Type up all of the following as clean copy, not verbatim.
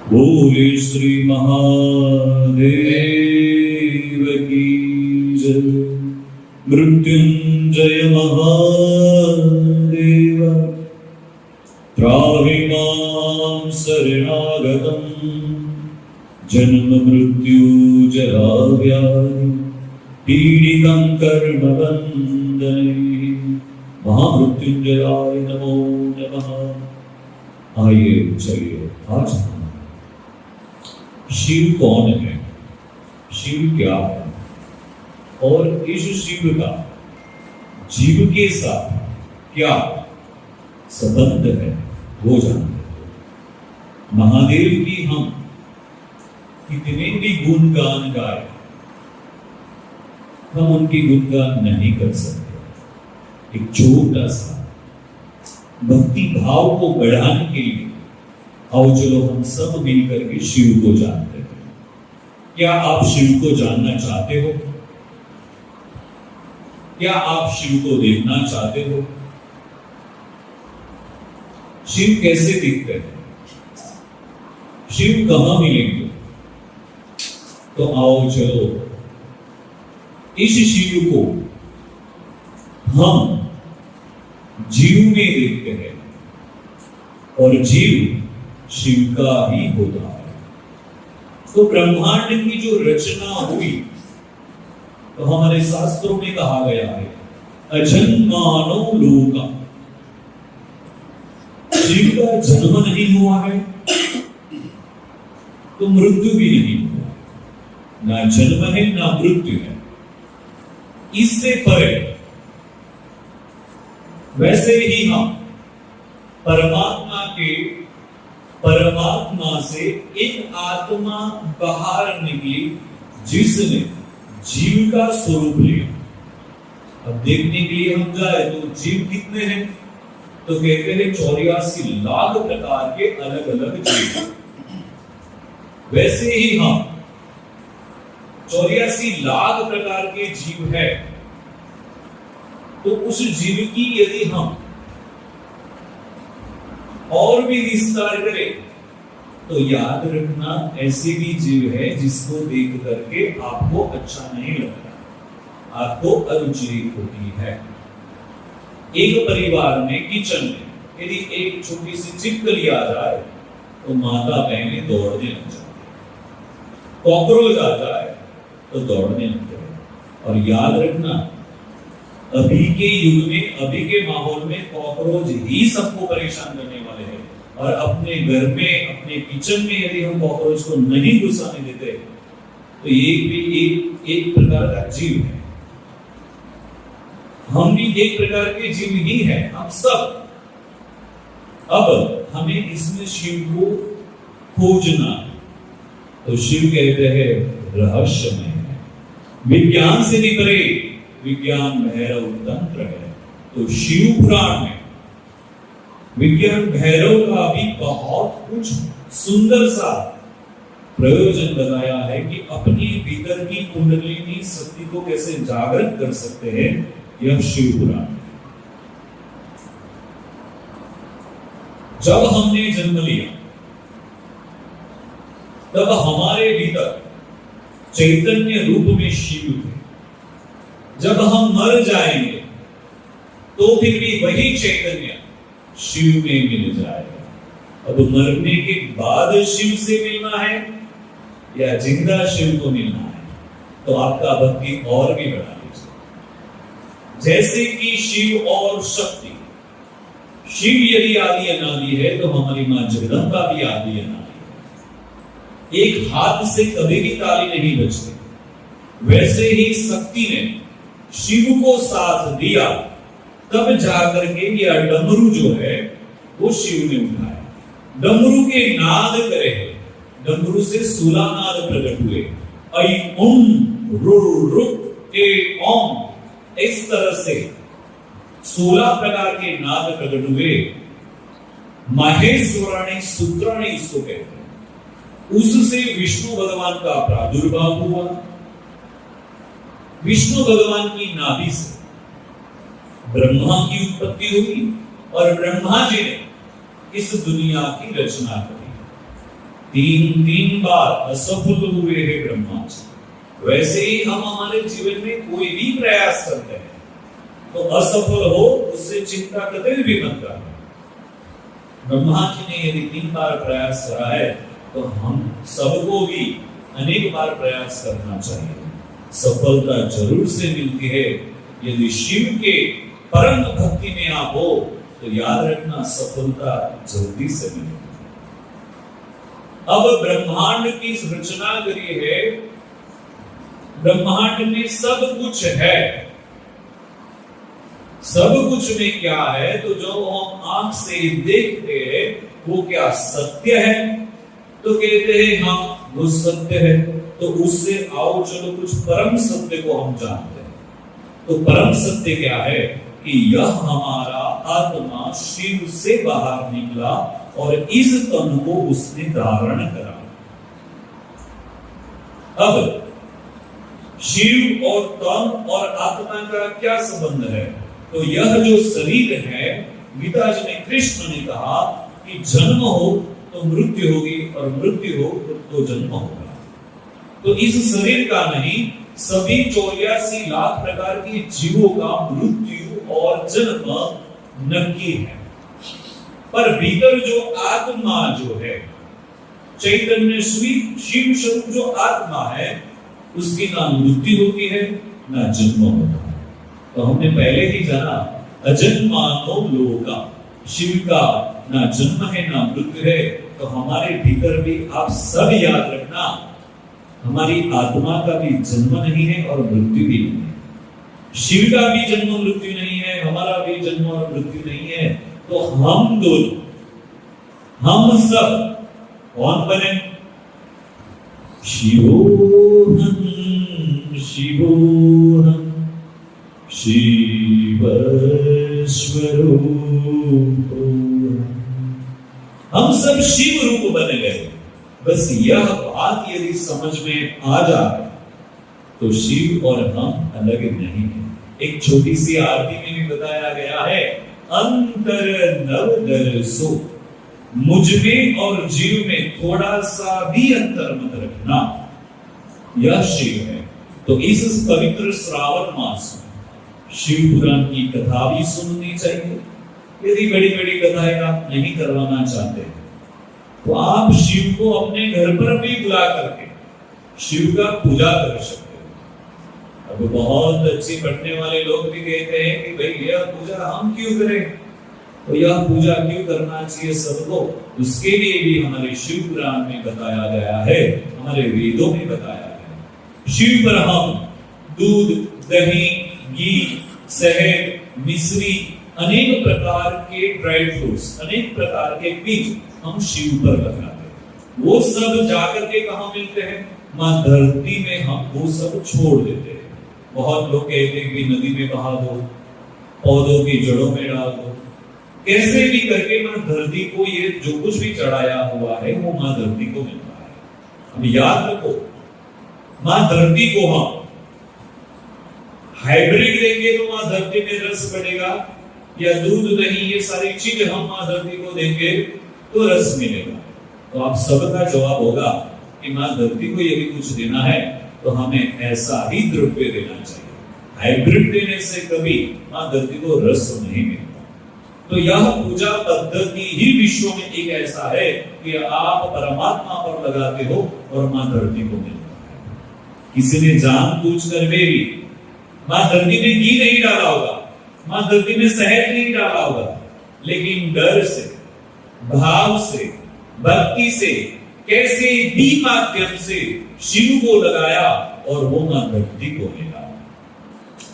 बोले श्री महादेव की जय। मृत्युंजय महादेव त्राहि मां शरणागतं जन्म मृत्यु जरा व्याधि पीडितं कर्मबन्धनैः महामृत्युंजयाय नमो नमः। आइए चलिए आज शिव कौन है, शिव क्या है और इस शिव का जीव के साथ क्या संबंध है वो जानते हैं। महादेव की हम कितने भी गुणगान गाए, हम उनकी गुणगान नहीं कर सकते। एक छोटा सा भक्ति भाव को बढ़ाने के लिए आओ चलो हम सब मिलकर के शिव को जानते हैं। क्या आप शिव को जानना चाहते हो? क्या आप शिव को देखना चाहते हो? शिव कैसे दिखते हैं, शिव कहां मिलेंगे? तो आओ चलो इस शिव को हम जीव में देखते हैं और जीव शिव का ही होता है। तो ब्रह्मांड की जो रचना हुई तो हमारे शास्त्रों में कहा गया है अजन्मानो लोका। शिव का जन्म नहीं हुआ है तो मृत्यु भी नहीं हुआ, ना जन्म है ना मृत्यु है। इससे परे वैसे ही हम परमात्मा से एक आत्मा बाहर निकली जिसने जीव का स्वरूप लिया। अब देखने के लिए हम जाए तो जीव कितने हैं? तो कहते हैं 84 लाख प्रकार के अलग अलग जीव। वैसे ही हम 84 लाख प्रकार के जीव है, तो उस जीव की यदि हम और भी विस्तार करें तो याद रखना ऐसे भी जीव है जिसको देख करके आपको अच्छा नहीं लगता, आपको अरुचि होती है। एक परिवार में किचन में यदि एक छोटी सी छिपकली आ जाए तो माता बहनें दौड़ने लग जाती, कॉकरोच आ जाए तो दौड़ने लगते हैं। और याद रखना अभी के युग में, अभी के माहौल में कॉकरोच ही सबको परेशान करने वाले हैं। और अपने घर में, अपने किचन में यदि हम कॉकरोच को नहीं घुसाने देते तो ये भी एक प्रकार का जीव है। हम भी एक प्रकार के जीव ही हैं, हम सब। अब हमें इसमें शिव को खोजना है। तो शिव कहते हैं रहस्यमय है, विज्ञान से भी परे, विज्ञान भैरव तंत्र है। तो शिव पुराण में विज्ञान भैरव का भी बहुत कुछ सुंदर सा प्रयोजन बताया है कि अपनी भीतर की कुंडलिनी शक्ति को कैसे जागृत कर सकते हैं। यह शिव पुराण। जब हमने जन्म लिया तब हमारे भीतर चैतन्य रूप में शिव थे। जब हम मर जाएंगे तो फिर भी वही चैतन्य शिव में मिल जाएगा। अब मरने के बाद शिव से मिलना है या जिंदा शिव को मिलना है, तो आपका भक्ति और भी बढ़ा लीजिए। जैसे कि शिव और शक्ति, शिव यदि आदि अनादि है तो हमारी मां जगदम्बा भी आदि अनादि है। एक हाथ से कभी भी ताली नहीं बजती। वैसे ही शक्ति ने शिव को साथ दिया तब जाकर के यह डमरू जो है वो शिव ने उठाया। डमरू के नाद करे, डमरू से 16 नाद प्रकट हुए। ऐ ओम रुर रुक ए ओम, इस तरह से 16 प्रकार के नाद प्रकट हुए। माहेश्वराणी सूत्राणी इसको कहते हैं। उससे विष्णु भगवान का प्रादुर्भाव हुआ। विष्णु भगवान की नाभि से ब्रह्मा की उत्पत्ति हुई और ब्रह्मा जी ने इस दुनिया की रचना करी। तीन तीन बार असफल हुए हैं ब्रह्मा जी। वैसे ही हम हमारे जीवन में कोई भी प्रयास करते हैं तो असफल हो उससे चिंता कभी भी मत करना। ब्रह्मा जी ने यदि 3 बार प्रयास करा है तो हम सबको भी अनेक बार प्रयास करना चाहिए। सफलता जरूर से मिलती है। यदि शिव के परम भक्ति में आप हो तो याद रखना सफलता जल्दी से मिलेगी। अब ब्रह्मांड की रचना करी है। ब्रह्मांड में सब कुछ है। सब कुछ में क्या है तो जो हम आंख से देखते हैं वो क्या सत्य है? तो कहते हैं हाँ वो सत्य है। तो उससे आओ चलो कुछ परम सत्य को हम जानते हैं। तो परम सत्य क्या है कि यह हमारा आत्मा शिव से बाहर निकला और इस तन को उसने धारण करा। अब शिव और तन और आत्मा का क्या संबंध है? तो यह जो शरीर है, गीता जी में कृष्ण ने कहा कि जन्म हो तो मृत्यु होगी और मृत्यु हो तो जन्म होगा। तो इस शरीर का नहीं, सभी 84 लाख प्रकार के जीवों का मृत्यु और जन्म नक्की है। पर भीतर जो आत्मा जो है, चैतन्य शिव स्वरूप जो आत्मा है, उसकी ना मृत्यु होती है ना जन्म होता है। तो हमने पहले ही जाना अजन्मानो लोका, शिव का ना जन्म है ना मृत्यु है। तो हमारे भीतर भी आप सब याद रखना, हमारी आत्मा का भी जन्म नहीं है और मृत्यु भी नहीं है। शिव का भी जन्म मृत्यु नहीं है, हमारा भी जन्म और मृत्यु नहीं है। तो हम दोनों, हम सब कौन बने? शिवोहम शिवोहम शिवस्वरूप। हम सब शिव रूप बन गए। बस यह बात यदि समझ में आ जाए तो शिव और हम अलग नहीं है। एक छोटी सी आरती में भी बताया गया है, अंतर नव दरसो, मुझ में और जीव में थोड़ा सा भी अंतर मत रखना। यह शिव है। तो इस पवित्र श्रावण मास में शिव पुराण की कथा भी सुननी चाहिए। यदि बड़ी बड़ी कथाएं आप नहीं करवाना चाहते तो आप शिव को अपने घर पर भी बुला करके शिव का पूजा कर सकते हो। अब बहुत अच्छी पढ़ने वाले लोग भी कहते हैं कि भाई यह पूजा हम क्यों करें? तो यह पूजा क्यों करना चाहिए सबको? उसके लिए भी हमारे शिव पुराण में बताया गया है, हमारे वेदों में बताया गया है। शिव पर हम दूध, दही, घी, शहद, मिश्री, अनेक प्रकार के ड्राई फ्रूट्स, अनेक प्रकार के बीज हम शिव पर लगाते हैं। वो सब जाकर के कहां मिलते हैं? मां धरती में हम वो सब छोड़ देते हैं। बहुत लोग कहते हैं कि नदी में बहा दो, पौधों की जड़ों में डाल दो। कैसे भी करके मां धरती को ये जो कुछ भी चढ़ाया हुआ है वो मां धरती को मिलता है। अब याद रखो, मां धरती को हम हाइब्रिड देंगे तो मां धरती में रस बढ़ेगा, या दूध, दही, ये सारी चीज हम मां धरती को देंगे तो रस मिलेगा। तो आप सबका जवाब होगा कि मां धरती को यदि कुछ देना है तो हमें ऐसा ही द्रव्य देना चाहिए। हाइब्रिड देने से कभी मां धरती को रस नहीं मिलता। तो यह पूजा पद्धति ही विश्व में एक ऐसा है कि आप परमात्मा पर लगाते हो और मां धरती को मिलता है। किसी ने जानबूझ कर भी मां धरती में घी नहीं डाला होगा, मां धरती में शहद नहीं डाला होगा, लेकिन डर से, भाव से, भक्ति से, कैसे भी माध्यम से शिव को लगाया और वो मां धरती को मिला।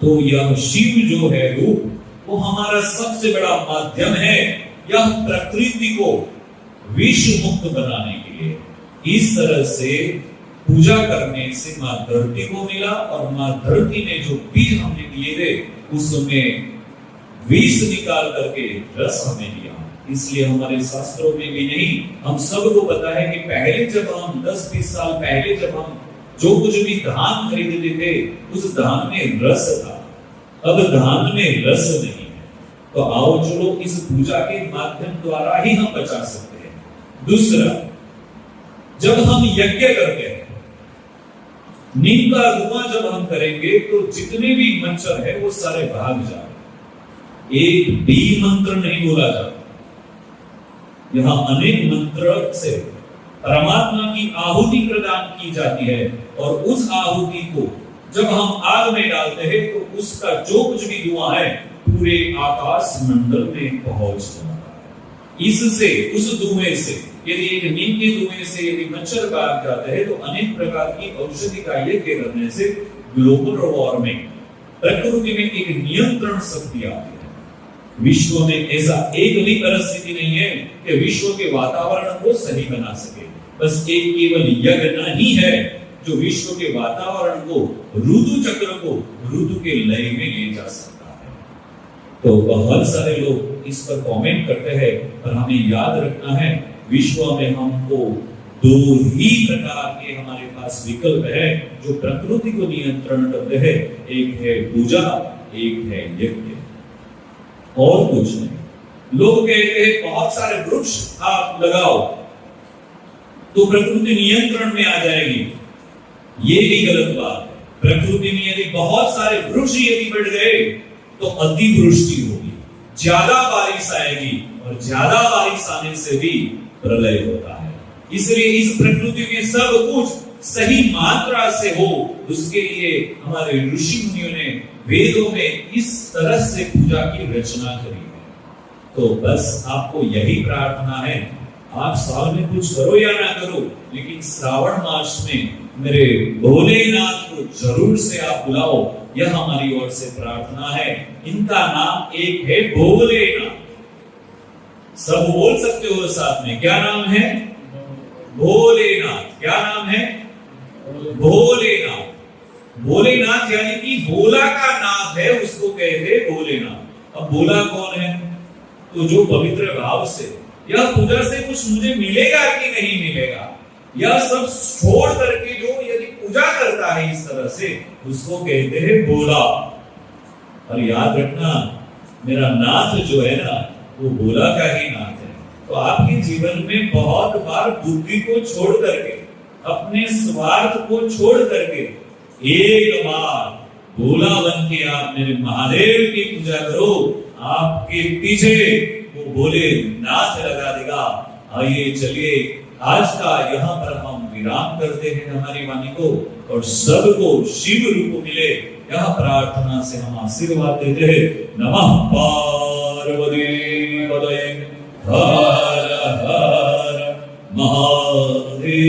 तो यह शिव जो है रूप, वो हमारा सबसे बड़ा माध्यम है यह प्रकृति को विश्व मुक्त बनाने के लिए। इस तरह से पूजा करने से मां धरती को मिला और मां धरती ने जो बीज हमने दिए थे उसमें विष निकाल करके रस हमें दिया। इसलिए हमारे शास्त्रों में भी नहीं, हम सबको पता है कि पहले जब हम 10-20 साल पहले जब हम जो कुछ भी धान खरीदते थे उस धान में रस था। अब धान में रस नहीं है। तो आओ चलो इस पूजा के माध्यम द्वारा ही हम बचा सकते हैं। दूसरा, जब हम यज्ञ करते हैं, नीम का धुआं जब हम करेंगे तो जितने भी मच्छर है वो सारे भाग जाए। एक भी मंत्र नहीं बोला जाता। यहां अनेक मंत्र से परमात्मा की आहुति प्रदान की जाती है और उस आहुति को जब हम आग में डालते हैं तो उसका जो कुछ भी धुआं है पूरे आकाश मंडल में पहुंच जाता है। इससे, उस धुएं से, यदि एक नीम के धुएं से यदि मच्छर भाग जाते हैं तो अनेक प्रकार की औषधि का यज्ञ करने से ग्लोबल वार्मिंग, प्रकृति में एक नियंत्रण शक्ति आती है। विश्व में ऐसा एक भी परिस्थिति नहीं है कि विश्व के वातावरण को सही बना सके। बस एक केवल यज्ञ ही है जो विश्व के वातावरण को, ऋतु चक्र को ऋतु के लय में ले जा सकता है। तो बहुत सारे लोग इस पर कमेंट करते हैं, पर हमें याद रखना है विश्व में हमको दो ही प्रकार के हमारे पास विकल्प है जो प्रकृति को नियंत्रण करते हैं। एक है पूजा, एक है यज्ञ, और कुछ नहीं। लोग कहते हैं बहुत सारे वृक्ष आप लगाओ तो प्रकृति नियंत्रण में आ जाएगी। ये भी गलत बात है। प्रकृति में यदि बहुत सारे वृक्ष यदि बढ़ गए तो अतिवृष्टि होगी, ज्यादा बारिश आएगी, और ज्यादा बारिश आने से भी प्रलय होता है। इसलिए इस प्रकृति में सब कुछ सही मात्रा से हो, उसके लिए हमारे ऋषि मुनियों ने वेदों में इस तरह से पूजा की रचना करी है। तो बस आपको यही प्रार्थना है, आप साल में कुछ करो या ना करो, लेकिन श्रावण मास में मेरे भोलेनाथ को जरूर से आप बुलाओ। यह हमारी ओर से प्रार्थना है। इनका नाम एक है भोलेनाथ। सब बोल सकते हो साथ में, क्या नाम है? भोलेनाथ। क्या नाम है? भोलेनाथ। भोलेनाथ यानी कि भोला का नाथ है, उसको कहते भोलेनाथ। अब भोला कौन है? तो जो पवित्र भाव से यह पूजा से कुछ मुझे मिलेगा कि नहीं मिलेगा, यह सब छोड़ करके जो यदि पूजा करता है इस तरह से, उसको कहते हैं भोला। और याद रखना, मेरा नाथ जो है ना वो भोला का ही नाथ है। तो आपके जीवन में बहुत बार बुद्धि को छोड़ करके, अपने स्वार्थ को छोड़ करके एक बार भोला बन के आप मेरे महादेव की पूजा करो, आपके पीछे वो भोले नाथ लगा देगा। आइए चलिए आज का यहाँ पर हम विराम करते हैं हमारी वाणी को, और सबको शिव रूप मिले यह प्रार्थना से हम आशीर्वाद देते हैं। नमः पार्वती पतये, हर हर महादेव।